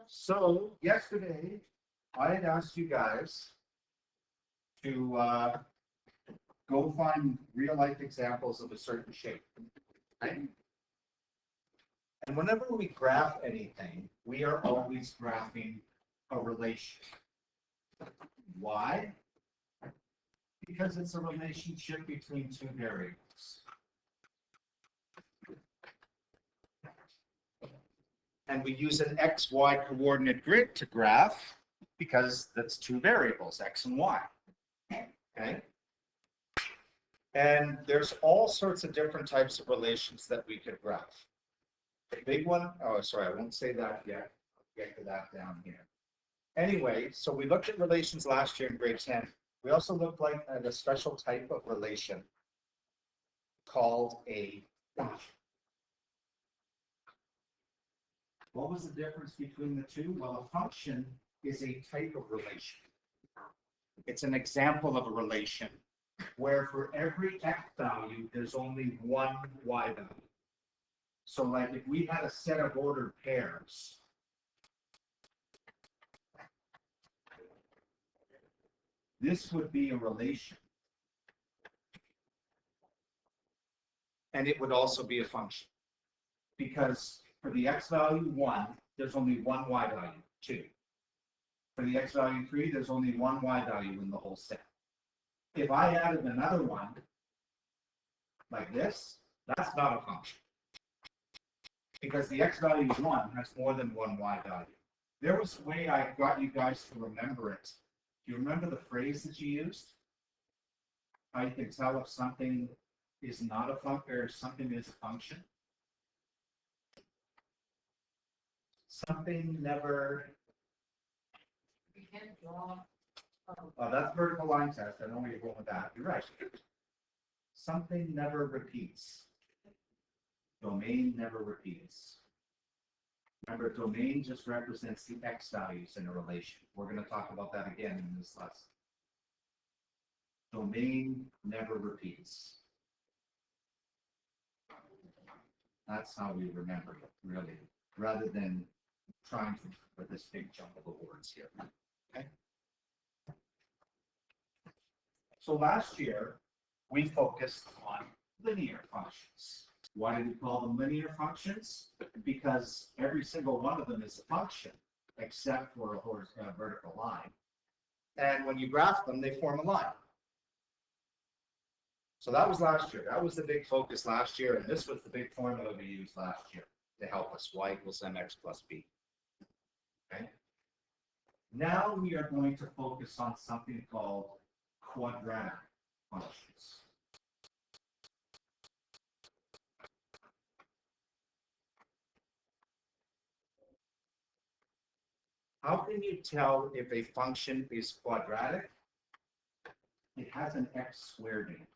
So yesterday, I had asked you guys to go find real-life examples of a certain shape. Right? And whenever we graph anything, we are always graphing a relation. Why? Because it's a relationship between two variables. And we use an XY coordinate grid to graph because that's two variables, X and Y. Okay? And there's all sorts of different types of relations that we could graph. The big one, oh, sorry, I won't say that yet. I'll get to that down here. Anyway, so we looked at relations last year in grade 10. We also looked at a special type of relation called a function. What was the difference between the two? Well, a function is a type of relation. It's an example of a relation where for every x value, there's only one y value. So like if we had a set of ordered pairs, this would be a relation. And it would also be a function. Because for the x value 1, there's only one y value, 2. For the x value 3, there's only one y value in the whole set. If I added another one, like this, that's not a function. Because the x value 1 has more than one y value. There was a way I got you guys to remember it. Do you remember the phrase that you used? How you can tell if something is not a function or something is a function? Something never. We can't draw. Oh, that's vertical line test. I know where you're going with that. You're right. Something never repeats. Domain never repeats. Remember, domain just represents the x values in a relation. We're going to talk about that again in this lesson. Domain never repeats. That's how we remember it, really, rather than trying to put this big jumble of words here. Okay. So last year, we focused on linear functions. Why did we call them linear functions? Because every single one of them is a function, except for a vertical line. And when you graph them, they form a line. So that was last year. That was the big focus last year, and this was the big formula we used last year to help us, y equals mx plus b. Okay. Now we are going to focus on something called quadratic functions. How can you tell if a function is quadratic? It has an x squared in it.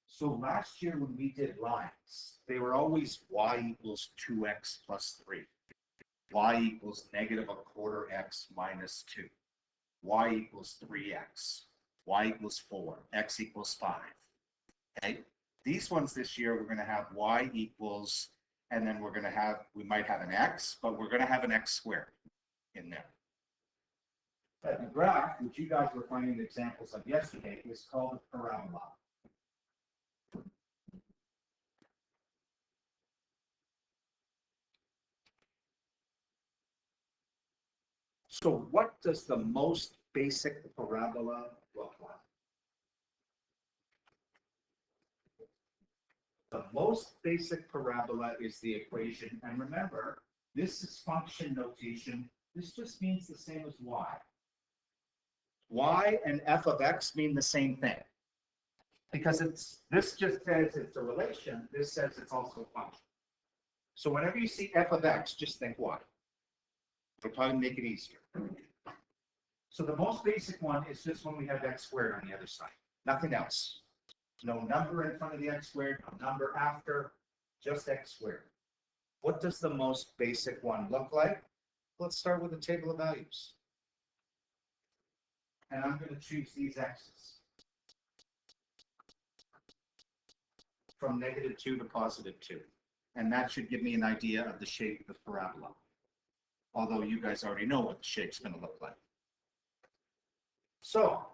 So last year when we did lines, they were always y equals 2x plus 3. Y equals negative a quarter x minus 2. Y equals 3x. Y equals 4. X equals 5. Okay? These ones this year, we're going to have y equals, and then we're going to have, we might have an x, but we're going to have an x squared in there. But the graph, which you guys were finding examples of yesterday, is called a parabola. So what does the most basic parabola look like? The most basic parabola is the equation, and remember, this is function notation. This just means the same as y. Y and f of x mean the same thing. Because this just says it's a relation, this says it's also a function. So whenever you see f of x, just think y. We'll probably make it easier. So the most basic one is just when we have x squared on the other side. Nothing else. No number in front of the x squared, no number after, just x squared. What does the most basic one look like? Let's start with the table of values. And I'm going to choose these x's. from -2 to +2. And that should give me an idea of the shape of the parabola. Although you guys already know what the shape's going to look like. So,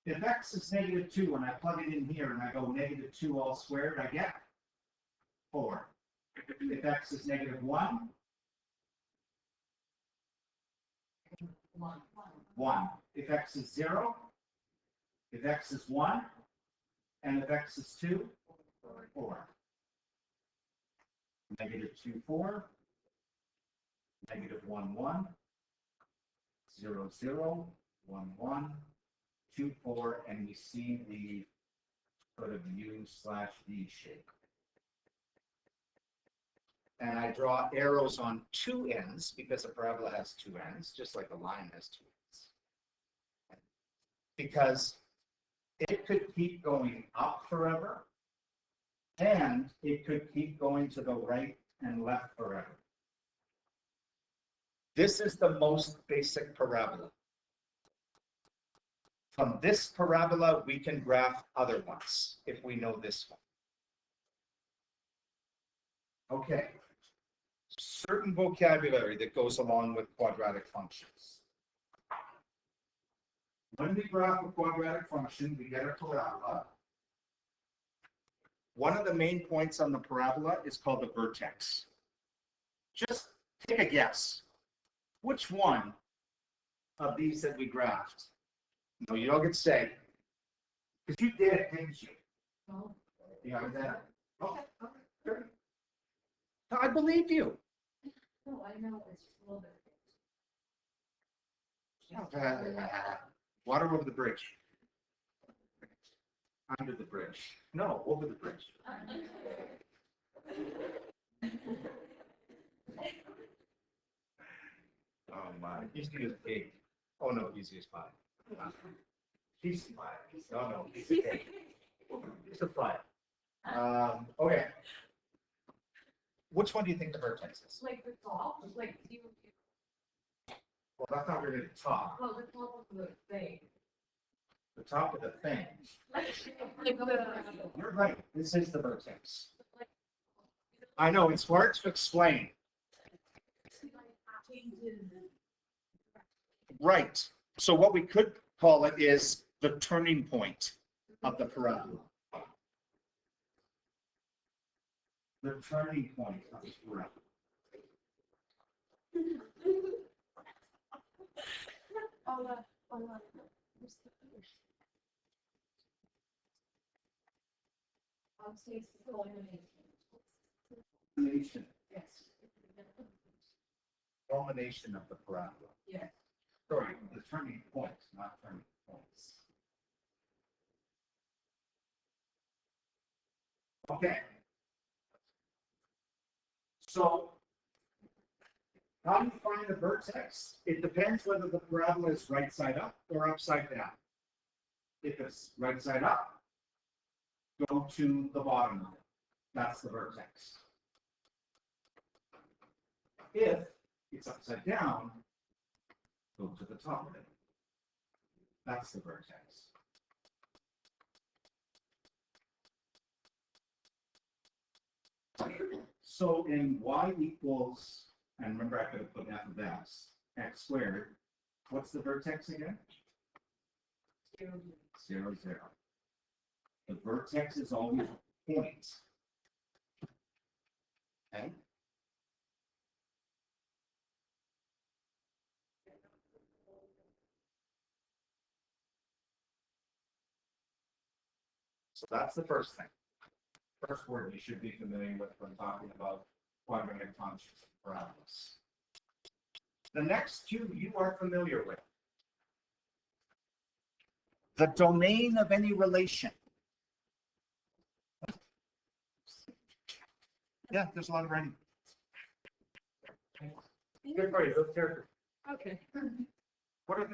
if x is -2 and I plug it in here and I go -2 all squared, I get 4. If x is -1, 1. If x is 0, if x is 1, and if x is 2, 4. -2, 4. -1, 1. 0, 0. 1, 1. 2, 4. And we see the sort of U/V shape. And I draw arrows on two ends because a parabola has two ends, just like a line has two ends. Because it could keep going up forever, and it could keep going to the right and left forever. This is the most basic parabola. From this parabola, we can graph other ones if we know this one. Okay. Certain vocabulary that goes along with quadratic functions. When we graph a quadratic function, we get a parabola. One of the main points on the parabola is called the vertex. Just take a guess. Which one of these that we graphed? No, you don't get to say. Because you did it, didn't you? No. Yeah, that. Okay. Sure. I believe you. No, I know it's a little bit. Water over the bridge. Under the bridge. No, over the bridge. Oh my. Easy as cake. Oh no, easy as pie. Easy pie. No, no, easy cake. It's a pie. Okay. Which one do you think the vertex is? Like the top, like you. Well, that's not really the top. Well, the top of the thing. The top of the thing. Like the. You're right. This is the vertex. I know, it's hard to explain. Right. So what we could call it is the turning point of the parabola. The turning point of the parabola. Culmination. Yes. Culmination of the parabola. Yes. Sorry, the turning point, not turning points. Okay. So, how do you find the vertex? It depends whether the parabola is right side up or upside down. If it's right side up, go to the bottom of it. That's the vertex. If it's upside down, go to the top of it. That's the vertex. So in y equals, and remember I could have put f of x squared, what's the vertex again? 0, 0, 0. The vertex is always a point. Okay? So that's the first thing. First word you should be familiar with when talking about quadratic functions and parabolas. The next two you are familiar with. The domain of any relation. Yeah, there's a lot of writing. Good for you. Those characters. Okay.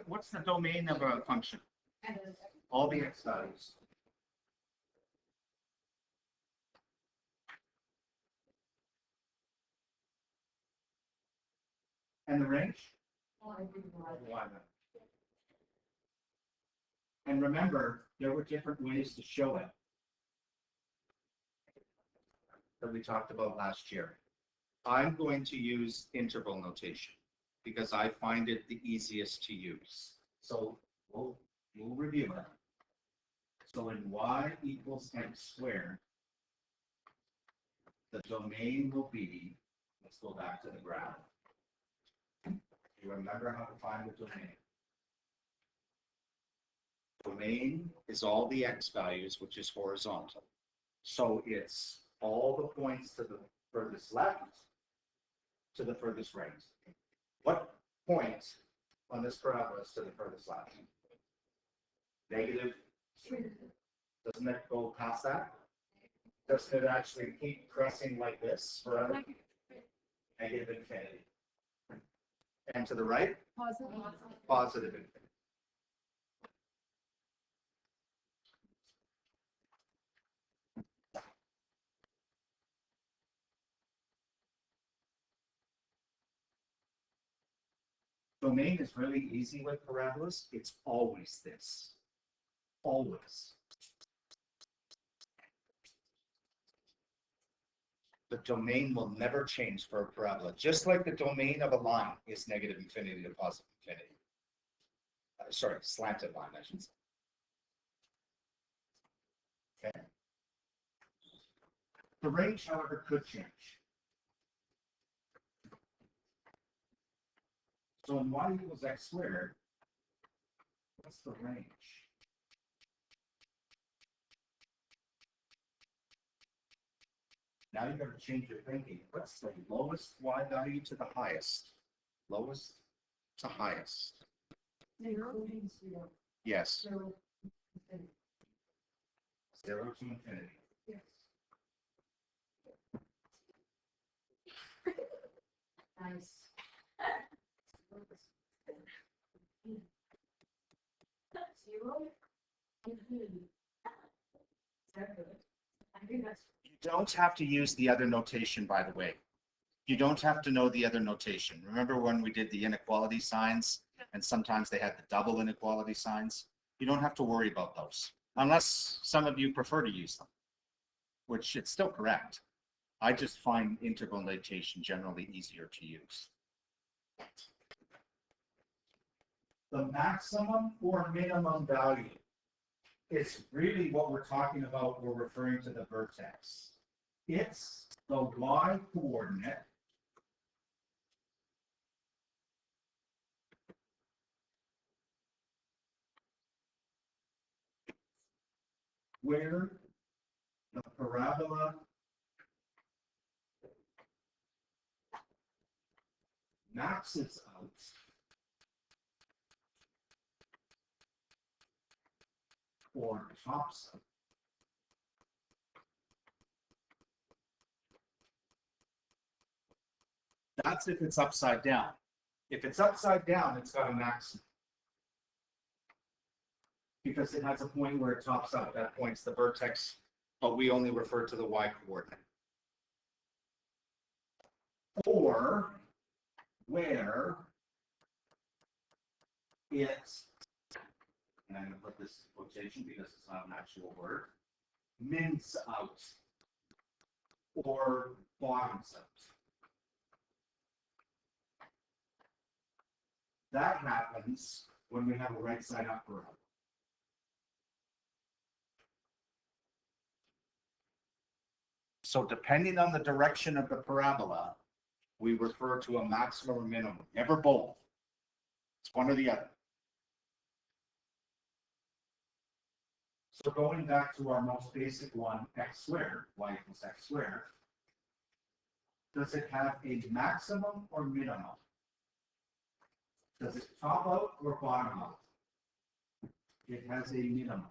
What's the domain of a function? All the x values. And the range? Y. And remember, there were different ways to show it. that we talked about last year. I'm going to use interval notation because I find it the easiest to use. So we'll review it. So in y equals x squared, the domain will be, let's go back to the graph. You remember how to find the domain. Domain is all the x values, which is horizontal. So it's all the points to the furthest left to the furthest right. What point on this parabola is to the furthest left? Negative. Doesn't it go past that? Doesn't it actually keep pressing like this forever? Negative infinity. And to the right? Positive infinity. Domain is really easy with parabolas. It's always this. Always. The domain will never change for a parabola, just like the domain of a line is negative infinity to positive infinity. Sorry, slanted line, I should say. Okay. The range, however, could change. So in y equals x squared, what's the range? Now you've got to change your thinking. What's the lowest y value to the highest? Lowest to highest. Yes. 0 to infinity. Nice. Zero. Infinity. Is that good? I think that's. You don't have to use the other notation, by the way. You don't have to know the other notation. Remember when we did the inequality signs and sometimes they had the double inequality signs? You don't have to worry about those unless some of you prefer to use them, which it's still correct. I just find integral notation generally easier to use. The maximum or minimum value is really what we're talking about. We're referring to the vertex. It's the y coordinate where the parabola maxes out or tops out. That's if it's upside down. If it's upside down, it's got a maximum. Because it has a point where it tops out. That point's the vertex, but we only refer to the y coordinate. Or where it's, and I'm going to put this in quotation because it's not an actual word, mins out or bottoms out. That happens when we have a right side up parabola. So depending on the direction of the parabola, we refer to a maximum or minimum, never both. It's one or the other. So going back to our most basic one, x squared, y equals x squared, does it have a maximum or minimum? Does it top out or bottom out? It has a minimum.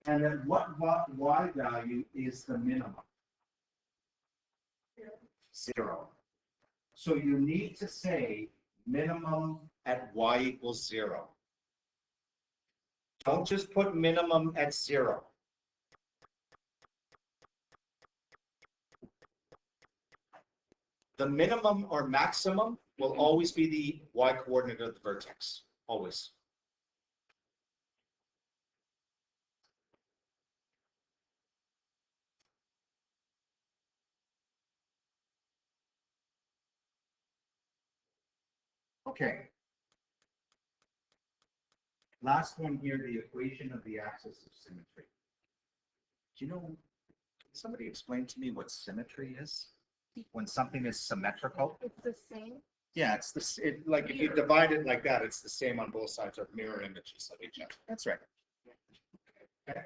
And then what y value is the minimum? 0. So you need to say minimum at y equals 0. Don't just put minimum at 0. The minimum or maximum will always be the y coordinate of the vertex. Always. Okay. Last one here, the equation of the axis of symmetry. Do you know, can somebody explain to me what symmetry is? When something is symmetrical? It's the same. Yeah, it's this, like if you divide it like that, it's the same on both sides of mirror images of each other. That's right. Okay.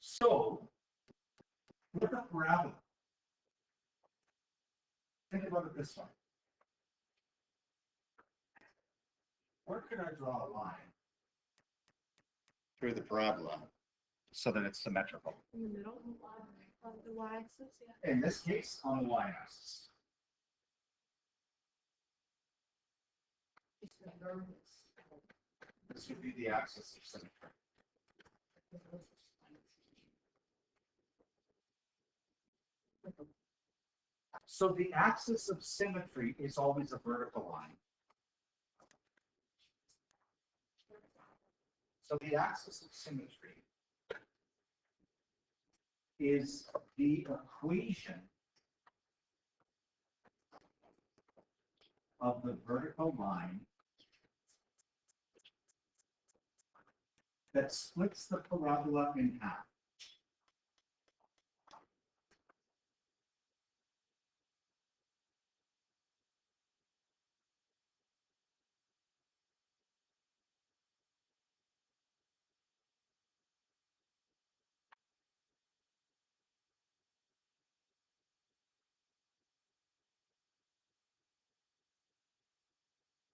So, with a parabola, think about it this way. Where could I draw a line through the parabola so that it's symmetrical? In the middle of the y-axis, yeah. In this case, on the y-axis. This would be the axis of symmetry. So the axis of symmetry is always a vertical line. So the axis of symmetry is the equation of the vertical line that splits the parabola in half.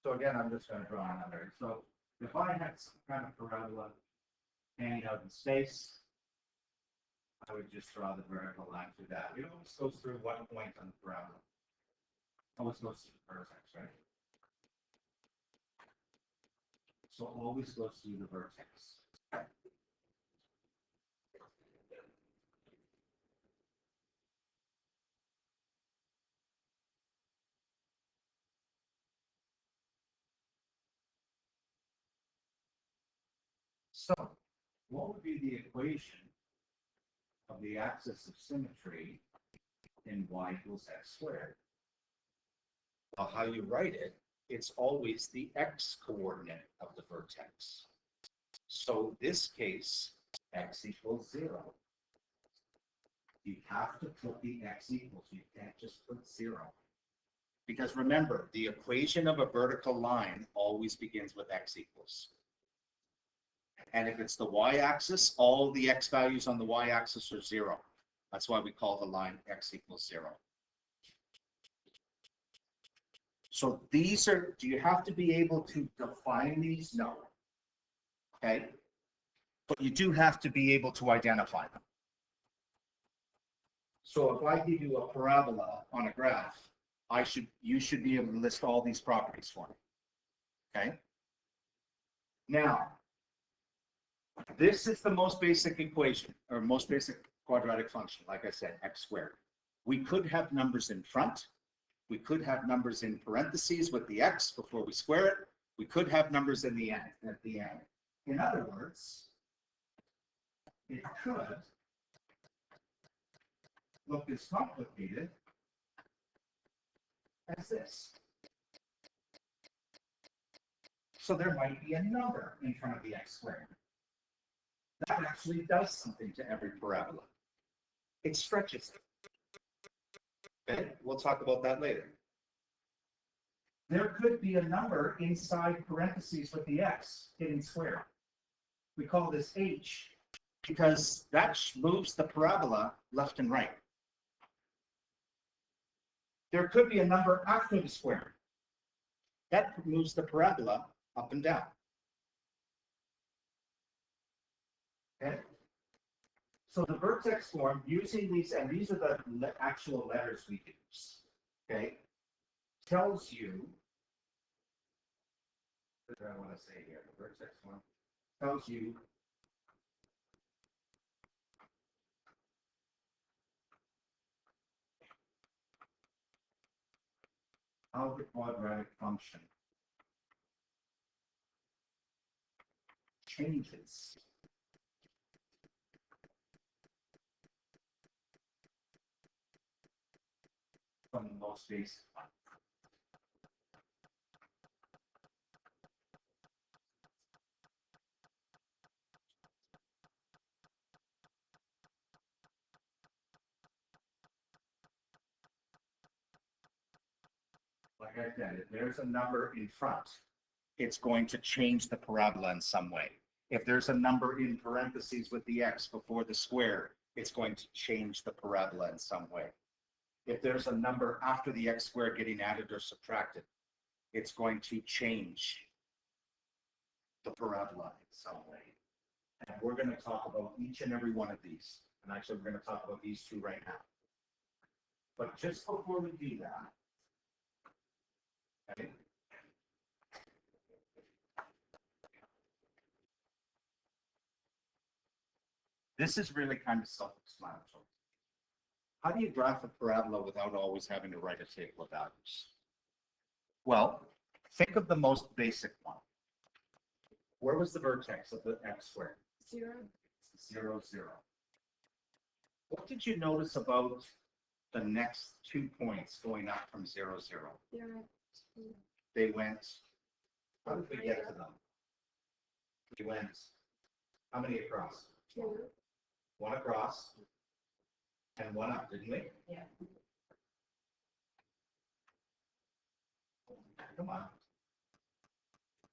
So again, I'm just going to draw another. So if I had some kind of parabola hanging out in space, I would just draw the vertical line through that. It always goes through one point on the parabola. Always goes through the vertex, right? So always goes through the vertex. So what would be the equation of the axis of symmetry in y equals x squared? Well, how you write it, it's always the x coordinate of the vertex. So this case, x equals 0. You have to put the x equals. You can't just put 0. Because remember, the equation of a vertical line always begins with x equals. And if it's the y-axis, all the x values on the y-axis are 0. That's why we call the line x equals 0. So these are, do you have to be able to define these? No. Okay. But you do have to be able to identify them. So if I give you a parabola on a graph, you should be able to list all these properties for me. Okay. Now, this is the most basic equation, or most basic quadratic function, like I said, x squared. We could have numbers in front. We could have numbers in parentheses with the x before we square it. We could have numbers in the end, at the end. In other words, it could look as complicated as this. So there might be a number in front of the x squared. That actually does something to every parabola. It stretches it. Okay, we'll talk about that later. There could be a number inside parentheses with the x getting squared. We call this h because that moves the parabola left and right. There could be a number after the square. That moves the parabola up and down. Okay. So the vertex form, using these, and these are the actual letters we use, okay, tells you, what do I want to say here? The vertex form tells you how the quadratic function changes from the most basic one. like I said, if there's a number in front, it's going to change the parabola in some way. If there's a number in parentheses with the x before the square, it's going to change the parabola in some way. If there's a number after the x squared getting added or subtracted, it's going to change the parabola in some way. And we're going to talk about each and every one of these. And actually, we're going to talk about these two right now. But just before we do that, okay, this is really kind of self-explanatory. How do you graph a parabola without always having to write a table of values? Well, think of the most basic one. Where was the vertex of the x squared? 0. 0, 0. What did you notice about the next 2 points going up from 0, 0? 0. They went, how did we get to them? We went, how many across? 2. 1 across and 1 up, didn't we? Yeah. Come on.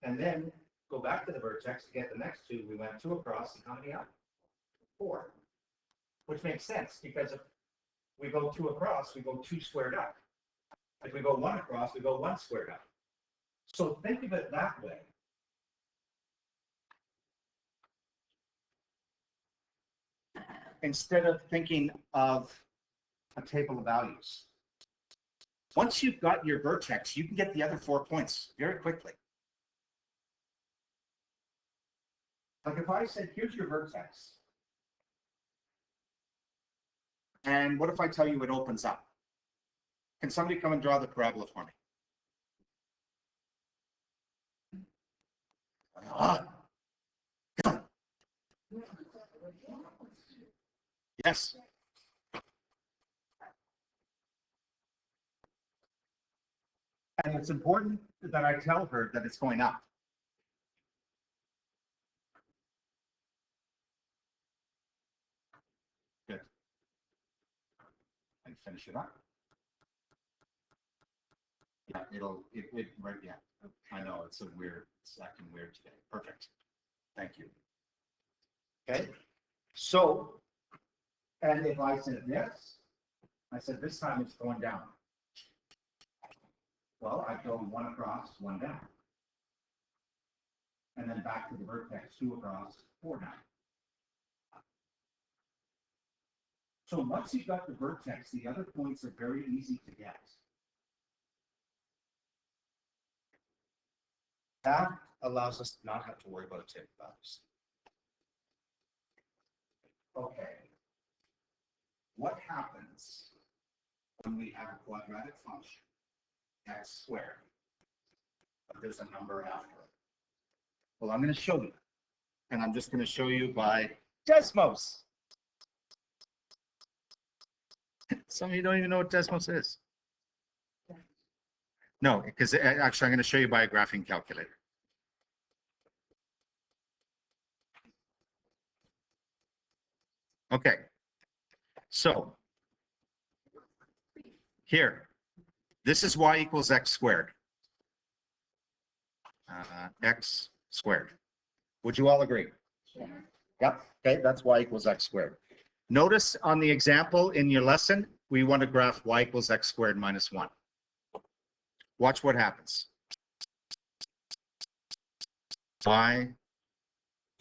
And then go back to the vertex to get the next 2. We went 2 across and how many up? 4. Which makes sense because if we go 2 across, we go 2 squared up. If we go 1 across, we go 1 squared up. So think of it that way. Instead of thinking of a table of values. Once you've got your vertex, you can get the other 4 points very quickly. Like if I said, here's your vertex. And what if I tell you it opens up? Can somebody come and draw the parabola for me? Yes. And it's important that I tell her that it's going up. Good. And finish it up. Yeah, right, yeah. I know, it's acting weird today. Perfect. Thank you. Okay. So, and if I said this, I said this time it's going down. Well, I go 1 across, 1 down. And then back to the vertex, 2 across, 4 down. So once you've got the vertex, the other points are very easy to get. That allows us to not have to worry about a table of values. Okay. What happens when we have a quadratic function, x squared, but there's a number after it? Well, I'm going to show you. And I'm just going to show you by Desmos. Some of you don't even know what Desmos is. No, because actually I'm going to show you by a graphing calculator. Okay. So here, this is y equals x squared. X squared. Would you all agree? Yeah. Yep. Okay, that's y equals x squared. Notice on the example in your lesson, we want to graph y equals x squared minus 1. Watch what happens. Y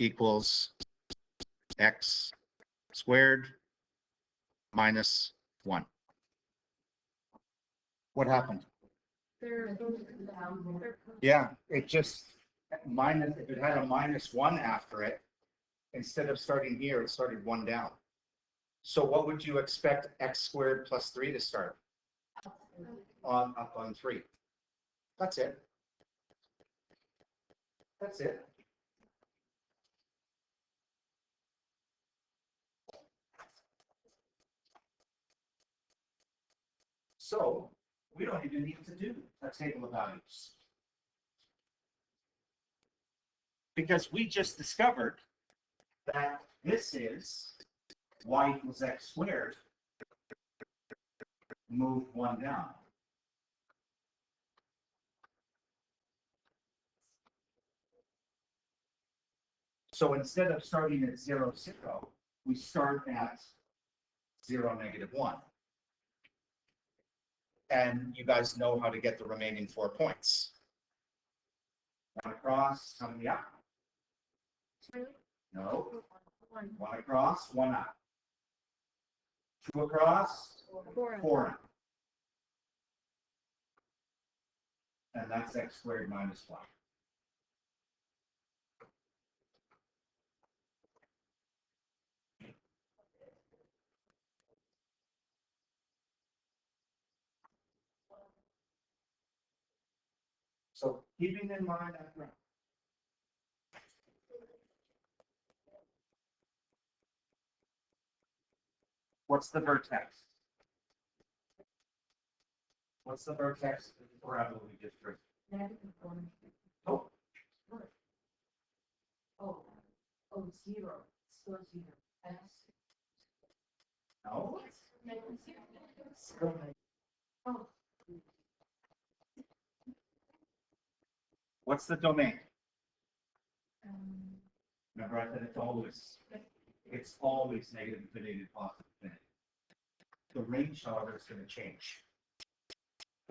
equals x squared minus 1. What happened? They're both down. Yeah, it just minus, if it had a minus 1 after it, instead of starting here, it started 1 down. So what would you expect x squared plus 3 to start? Up on 3. That's it. That's it. So we don't even need to do a table of values. Because we just discovered that this is y equals x squared, move 1 down. So instead of starting at 0, 0, we start at 0, -1. And you guys know how to get the remaining 4 points. One across, coming up. No. One across, one up. Two across, four up. And that's x squared minus 1. So keeping in mind that graph. What's the vertex? What's the vertex parabola we just drew? Oh, Oh, 0. Still 0. no. Oh, What's the domain? um, Remember I said it's always negative infinity to positive infinity. The range, however, is going to change.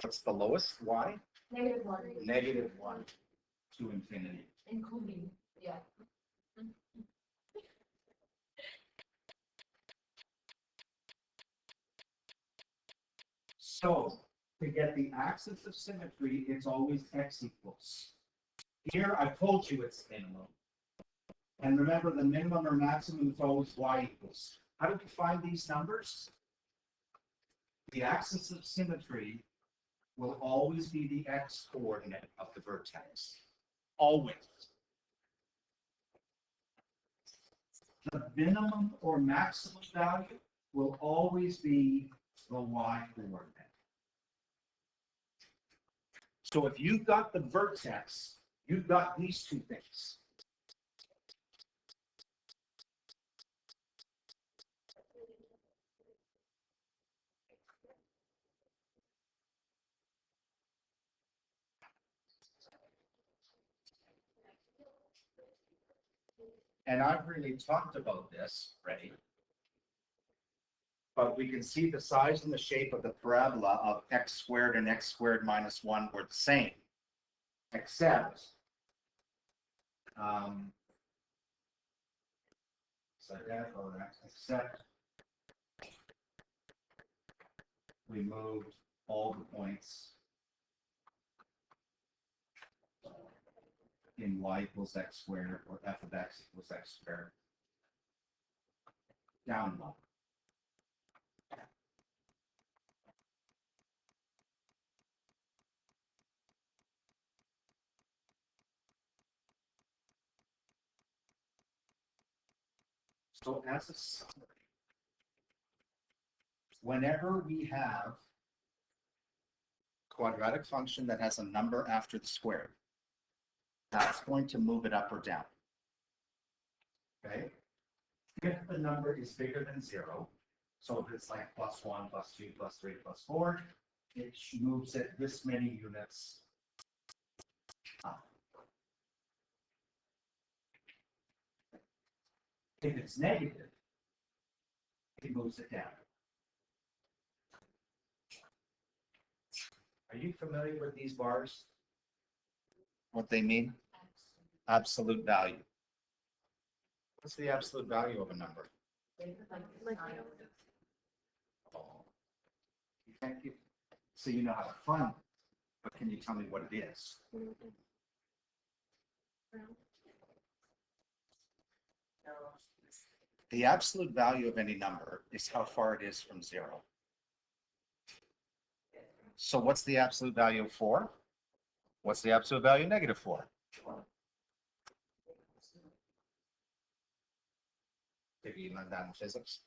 What's the lowest? Y? -1. -1 to infinity. Including, yeah. So to get the axis of symmetry, it's always x equals. Here, I told you it's minimum. And remember, the minimum or maximum is always y equals. How do we find these numbers? The axis of symmetry will always be the x coordinate of the vertex. Always. The minimum or maximum value will always be the y coordinate. So if you've got the vertex, you've got these two things. And I've really talked about this, right? But we can see the size and the shape of the parabola of x squared and x squared minus 1 were the same, except except we moved all the points in y equals x squared or f of x equals x squared down one. So as a summary, whenever we have quadratic function that has a number after the square, that's going to move it up or down. Okay? If the number is bigger than 0, so if it's like +1, +2, +3, +4, it moves it this many units up. If it's negative, it moves it down. Are you familiar with these bars? What they mean? Absolute value. What's the absolute value of a number? Oh. You can't give, so you know how to find it, but can you tell me what it is? The absolute value of any number is how far it is from 0. So what's the absolute value of 4? What's the absolute value of -4? Maybe you learned that in physics.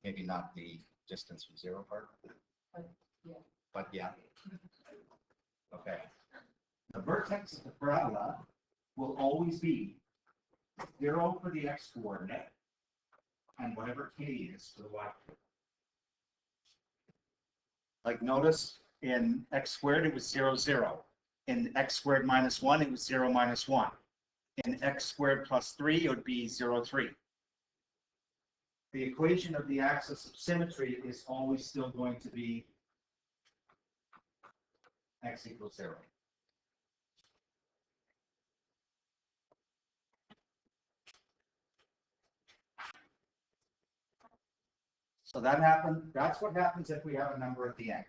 Maybe not the distance from 0 part. But yeah. Okay. The vertex of the parabola will always be 0 for the x coordinate and whatever k is for the y coordinate. Like notice in x squared it was 0, 0. In x squared minus 1 it was 0, -1. in x squared plus 3, it would be 0, 3. The equation of the axis of symmetry is always still going to be x equals 0. So that's what happens if we have a number at the end.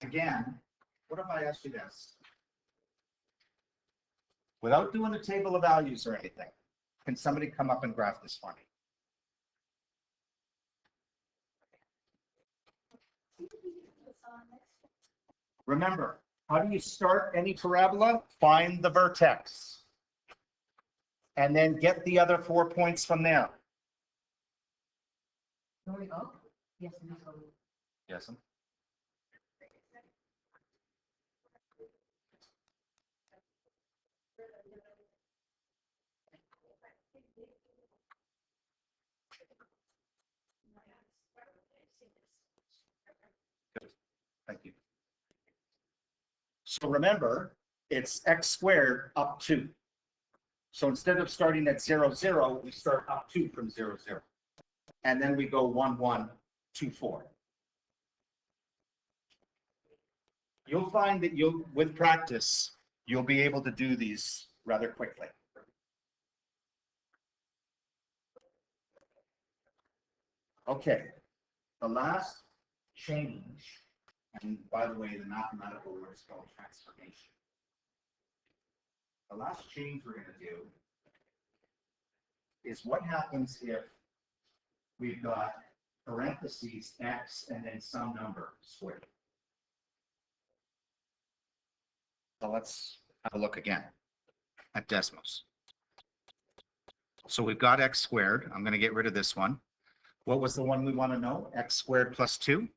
Again, what if I asked you this? Without doing a table of values or anything, can somebody come up and graph this for me? Remember, how do you start any parabola? Find the vertex. And then get the other 4 points from there. There we go. Yes, Yes. Thank you. So remember, it's x squared up 2. So instead of starting at 0, 0, we start up 2 from 0, 0. And then we go 1, 1, 2, 4. You'll find that with practice, you'll be able to do these rather quickly. Okay, the last change, and by the way, the mathematical word is called transformation. The last change we're going to do is what happens if we've got parentheses x and then some number squared. So let's have a look again at Desmos. So we've got x squared. I'm going to get rid of this one. What was the one we want to know? X squared plus 2.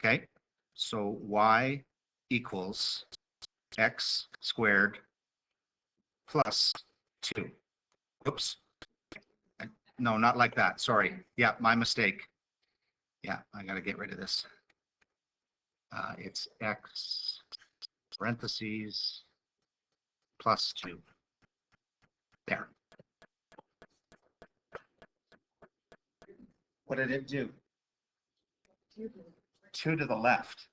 Okay, so y equals x squared plus 2. Oops. No, not like that. Sorry. Yeah, my mistake. Yeah, I got to get rid of this. It's x parentheses plus 2. There. What did it do? 2 to the left.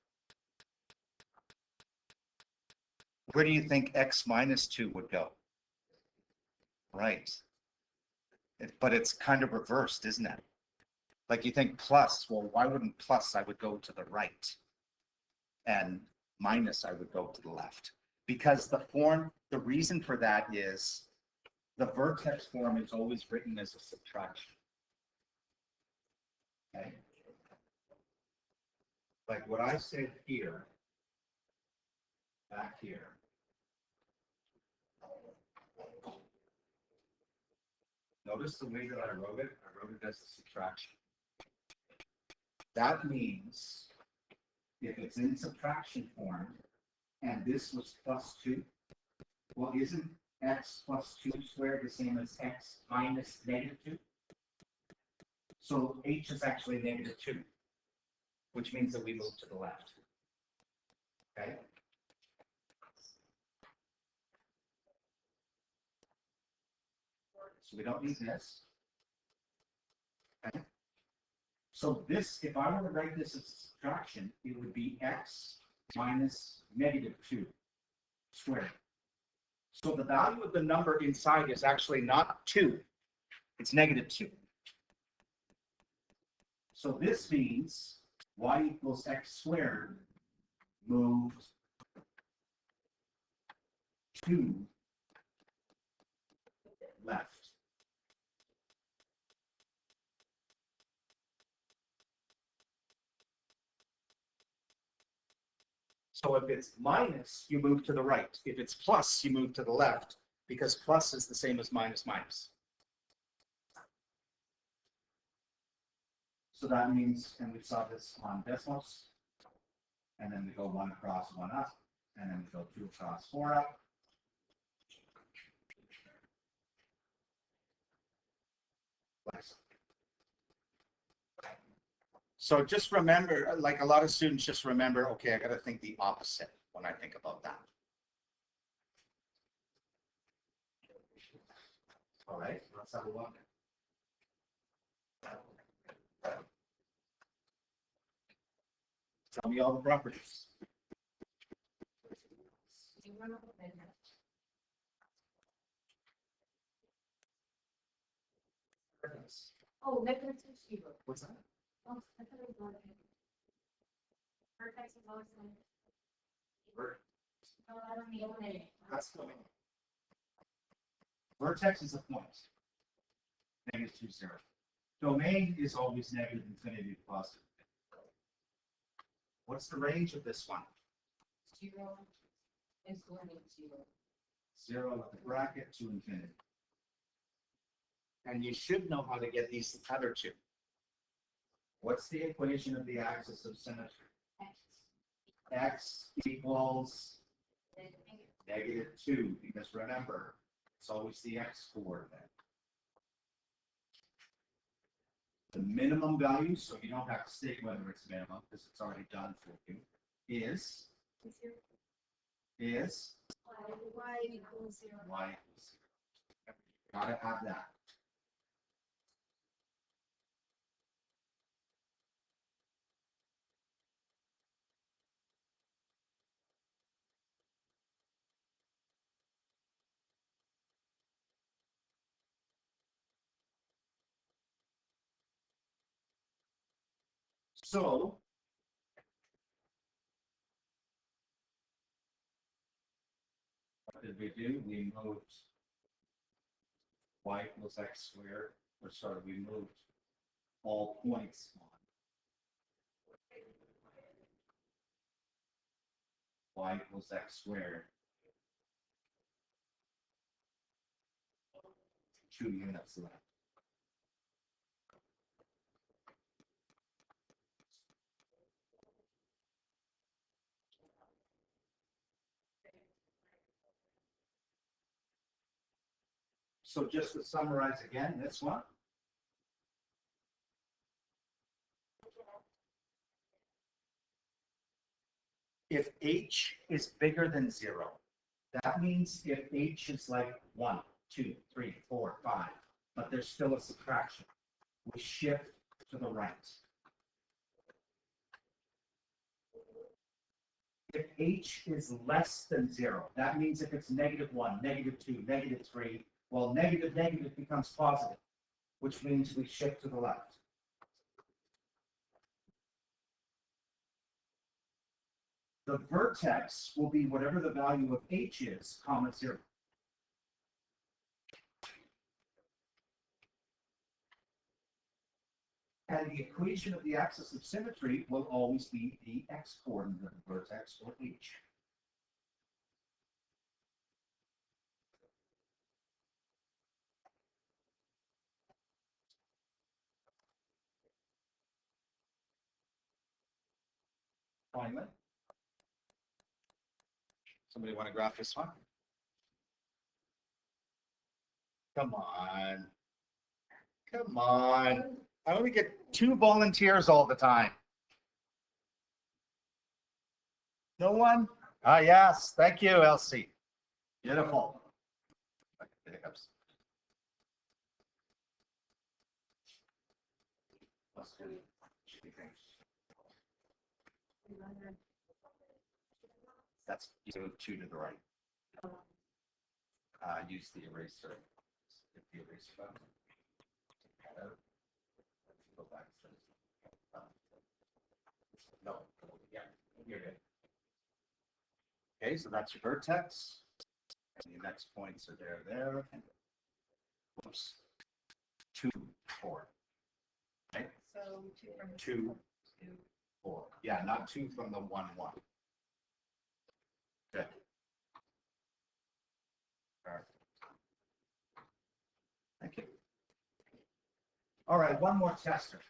Where do you think x minus 2 would go? Right. But it's kind of reversed, isn't it? Like you think plus, well, why wouldn't plus, I would go to the right. And minus, I would go to the left. Because the reason for that is the vertex form is always written as a subtraction. Okay. Like what I said here, back here. Notice the way that I wrote it as a subtraction. That means if it's in subtraction form and this was plus 2, well, isn't x plus 2 squared the same as x minus negative 2? So h is actually negative 2, which means that we move to the left. Okay? So we don't need this. Okay? So this, if I were to write this as subtraction, it would be x minus negative 2 squared. So the value of the number inside is actually not 2, it's negative 2. So this means y equals x squared moved 2 left. So if it's minus, you move to the right. If it's plus, you move to the left, because plus is the same as minus minus. So that means, and we saw this on Desmos, and then we go 1 across, 1 up, and then we go 2 across, 4 up. So just remember, like a lot of students just remember, okay, I got to think the opposite when I think about that. All right, let's have a look. Tell me all the properties. Oh, -2. What's that? Oh, I thought it was one. Vertex is always like. Oh, I don't need it. That's the vertex is a point. -2, 0. Domain is always negative infinity to positive. What's the range of this one? 0 is going to 0. 0 with the bracket to infinity. And you should know how to get these other two. What's the equation of the axis of symmetry? X equals -2, because remember, it's always the x coordinate. The minimum value, so you don't have to state whether it's minimum, because it's already done for you, is Y equals 0. y equals 0. Gotta have that. So what did we do? We moved y equals x squared, or sorry, we moved all points on y equals x squared 2 units left. So just to summarize again, this one. If h is bigger than 0, that means if h is like 1, 2, 3, 4, 5, but there's still a subtraction, we shift to the right. If h is less than 0, that means if it's -1, -2, -3, well, negative becomes positive, which means we shift to the left. The vertex will be whatever the value of h is, comma 0. And the equation of the axis of symmetry will always be the x coordinate of the vertex, or h. Finally, somebody want to graph this one? Come on. Come on. I only get 2 volunteers all the time. No one? Ah, yes. Thank you, Elsie. Beautiful. Hiccups. That's you move 2 to the right. Use the eraser. Hit the eraser button. Go back. No. Yeah. You're good. Okay, so that's your vertex. And the next points are there. Whoops. 2, 4. Right? So 2 from 2, 4. Yeah, not 2 from the 1, 1. Good. All right. Thank you. All right, one more tester.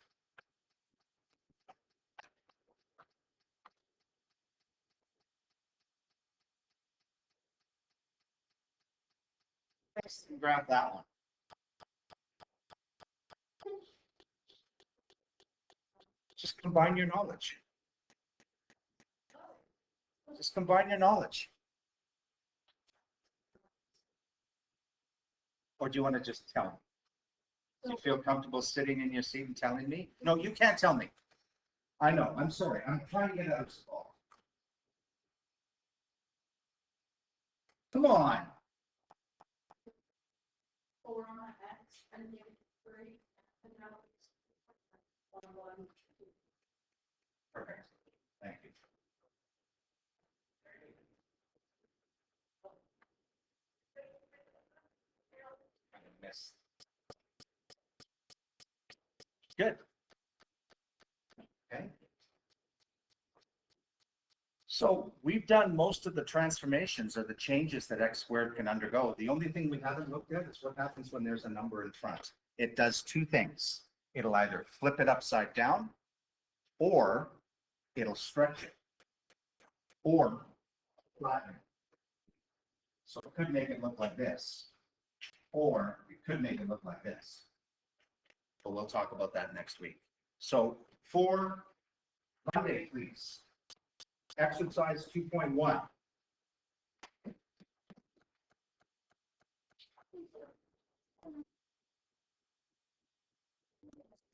Let's grab that one. Just combine your knowledge. Just combine your knowledge. Or do you want to just tell me? Do you feel comfortable sitting in your seat and telling me? No, you can't tell me. I know, I'm sorry, I'm trying to get out of this ball. Come on, 4 on X and then 3 and now it's 1, 1, 2. perfect, thank you. I missed. Good. Okay, So we've done most of the transformations or the changes that x squared can undergo. The only thing we haven't looked at is what happens when there's a number in front. It does two things. It'll either flip it upside down, or it'll stretch it, or flatten it. So it could make it look like this, or it could make it look like this. But we'll talk about that next week. So for Monday, please. Exercise 2.1.